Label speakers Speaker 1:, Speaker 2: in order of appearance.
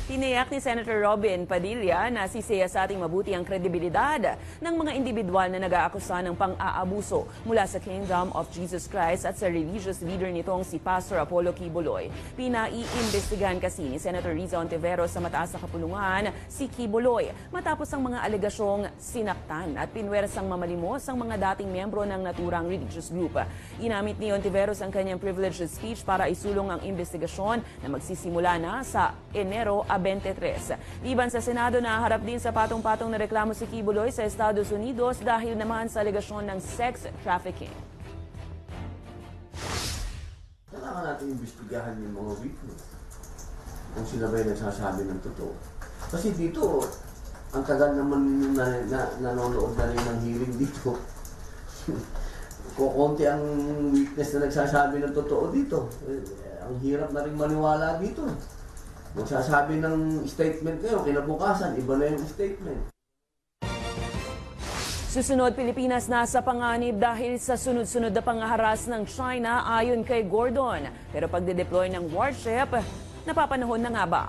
Speaker 1: Tiniyak ni Senator Robin Padilla na sisiya sa ating mabuti ang kredibilidad ng mga individual na nag-aakusa ng pang-aabuso mula sa Kingdom of Jesus Christ at sa religious leader nitong si Pastor Apollo Quiboloy. Pinaiimbestigahan kasi ni Senator Riza Ontiveros sa mataas na kapulungan si Quiboloy matapos ang mga alegasyong sinaktan at pinwersang mamalimos ang mga dating miyembro ng naturang religious group. Ginamit ni Ontiveros ang kanyang privileged speech para isulong ang investigasyon na magsisimula na sa Enero 23. Liban sa Senado, naharap din sa patong-patong na reklamo si Quiboloy sa Estados Unidos dahil naman sa alegasyon ng sex trafficking.
Speaker 2: Kailangan natin imbestigahan yung mga witness kung sila ba'y nagsasabi ng totoo. Kasi dito, ang tagal naman nanonood na rin ng hearing dito. Kukunti ang witness na nagsasabi ng totoo dito. Ang hirap na rin maniwala dito. Magsasabi ng statement kayo, kinabukasan, iba na yung statement.
Speaker 1: Susunod, Pilipinas nasa panganib dahil sa sunod-sunod na pangaharas ng China ayon kay Gordon. Pero pagde-deploy ng warship, napapanahon na nga ba?